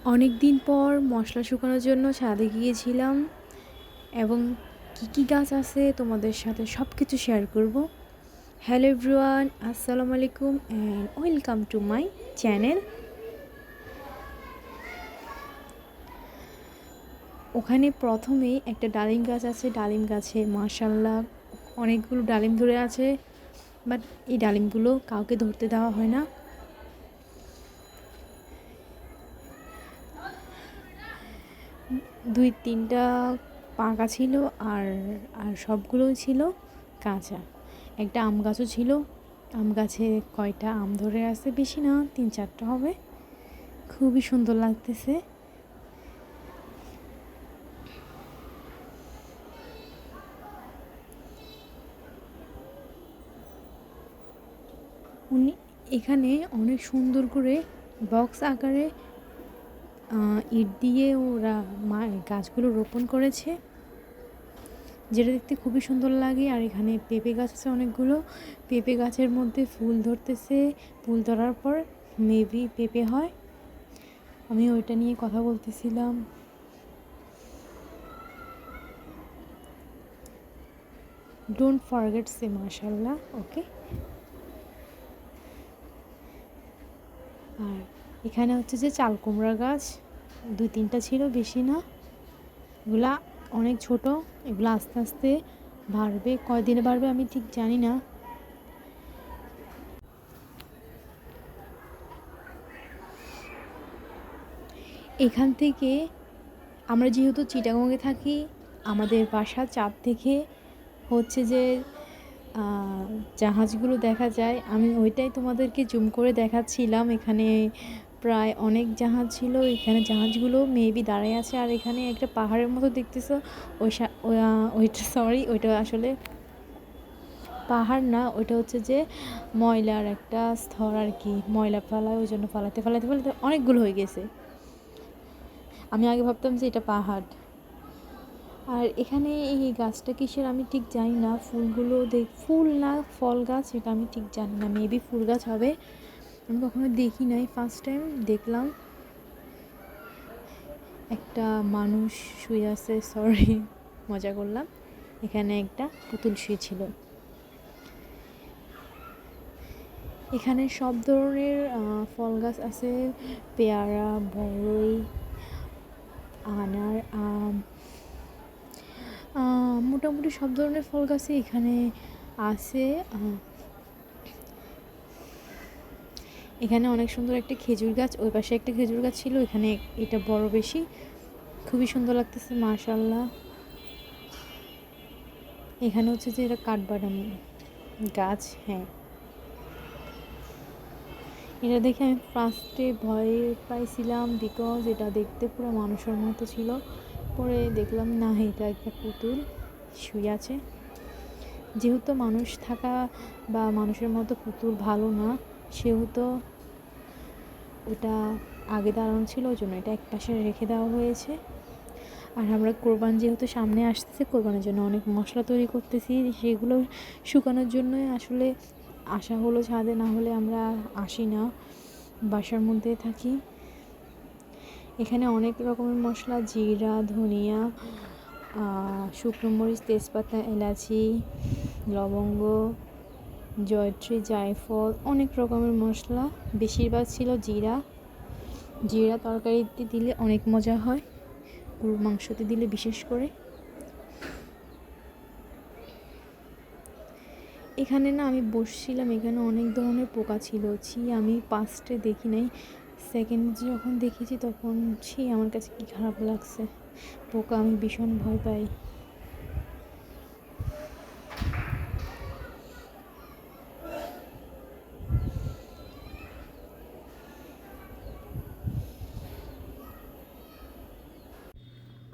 অনেক দিন পর মশলা শুকানোর জন্য ছাদে গিয়েছিলাম এবং কী কী গাছ আছে তোমাদের সাথে সব কিছু শেয়ার করব। হ্যালো এভরিওয়ান, আসসালামু আলাইকুম and welcome to my channel. ওখানে প্রথমেই একটা ডালিম গাছ আছে। ডালিম গাছে মাশাআল্লাহ অনেকগুলো ডালিম ধরে আছে, বাট এই ডালিমগুলো কাউকে ধরতে দেওয়া হয় না। দুই তিনটা পাকা ছিল আর আর সবগুলোই ছিল কাঁচা। একটা আম গাছও ছিল। আম গাছে কয়টা আম ধরে আছে, বেশি না, 3-4টা হবে। খুবই সুন্দর লাগতেছে। উনি এখানে অনেক সুন্দর করে বক্স আকারে ইট দিয়ে ওরা গাছগুলো রোপণ করেছে, যেটা দেখতে খুবই সুন্দর লাগে। আর এখানে পেঁপে গাছ আছে অনেকগুলো। পেঁপে গাছের মধ্যে ফুল ধরতেছে। ফুল ধরার পর মেবি পেঁপে হয়। আমি ওইটা নিয়ে কথা বলতেছিলাম। ডোন্ট ফরগেট সে মাশাআল্লাহ। ওকে। আর এখানে হচ্ছে যে চাল কুমড়া গাছ 2-3টা ছিল, বেশি না। এগুলা অনেক ছোট। এগুলো আস্তে আস্তে বাড়বে, কয়দিনে বাড়বে আমি ঠিক জানি না। এখান থেকে আমরা যেহেতু চিটাগংয়ে থাকি, আমাদের বাসা চাঁদ থেকে হচ্ছে যে জাহাজগুলো দেখা যায়। আমি ওইটাই তোমাদেরকে জুম করে দেখাচ্ছিলাম। এখানে প্রায় অনেক জাহাজ ছিল। এখানে জাহাজগুলো মেবি দাঁড়ায় আছে। আর এখানে একটা পাহাড়ের মতো দেখতেছো। ওইটা সরি, ওইটা আসলে পাহাড় না, ওইটা হচ্ছে যে ময়লার একটা স্তর আর কি। ময়লা ফেলায়, ওই জন্য ফালাতে ফালাতে ফালাতে অনেকগুলো হয়ে গেছে। আমি আগে ভাবতাম যে এটা পাহাড়। আর এখানে এই গাছটা কিসের আমি ঠিক জানি না। ফুলগুলো ফুল না ফল গাছ এটা আমি ঠিক জানি না। মেবি ফুল গাছ হবে। আমি কখনো দেখি নাই, ফার্স্ট টাইম দেখলাম। একটা মানুষ শুয়ে আছে, সরি মজা করলাম। এখানে একটা পুতুল শুয়েছিল। এখানে সব ধরনের ফল গাছ আছে। পেয়ারা, বড়ই, আনার, আম, মোটামুটি সব ধরনের ফল গাছই এখানে আছে। এখানে অনেক সুন্দর একটা খেজুর গাছ, ওই পাশে একটা খেজুর গাছ ছিল, এখানে এটা বড় বেশি। খুবই সুন্দর লাগতেছে মাশাআল্লাহ। এখানে হচ্ছে যে এটা কাঠবাদাম গাছ। হ্যাঁ, এটা দেখে আমি ফার্স্টে ভয় পাইছিলাম, বিকজ এটা দেখতে পুরো মানুষের মতো ছিল। পরে দেখলাম না, এটা একটা পুতুল শুয়ে আছে। যেহেতু মানুষ থাকা বা মানুষের মতো পুতুল ভালো না, সেহেতু ওটা আগে দাঁড়ানো ছিল, ওই জন্য এটা একপাশে রেখে দেওয়া হয়েছে। আর আমরা কোরবান যেহেতু সামনে আসতেছে, কোরবানের জন্য অনেক মশলা তৈরি করতেছি, সেগুলো শুকানোর জন্যই আসলে আসা হলো ছাদে। না হলে আমরা আসি না, বাসার মধ্যে থাকি। এখানে অনেক রকমের মশলা, জিরা, ধনিয়া, শুকনো মরিচ, তেজপাতা, এলাচি, লবঙ্গ, জয়ত্রী, জায়ফল, অনেক রকমের মশলা। বেশিরভাগ ছিল জিরা। জিরা তরকারিতে দিলে অনেক মজা হয়, গরুর মাংসতে দিলে বিশেষ করে। এখানে না আমি বসছিলাম, এখানে অনেক ধরনের পোকা ছিল। আমি ফার্স্টে দেখি নাই, সেকেন্ড যখন দেখেছি তখন আমার কাছে কি খারাপ লাগছে। পোকা আমি ভীষণ ভয় পাই।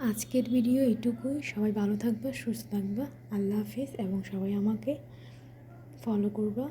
আজকের ভিডিও এটুকুই। সবাই ভালো থাকবা, সুস্থ থাকবা। আল্লাহ হাফিজ। এবং সবাই আমাকে ফলো করবা।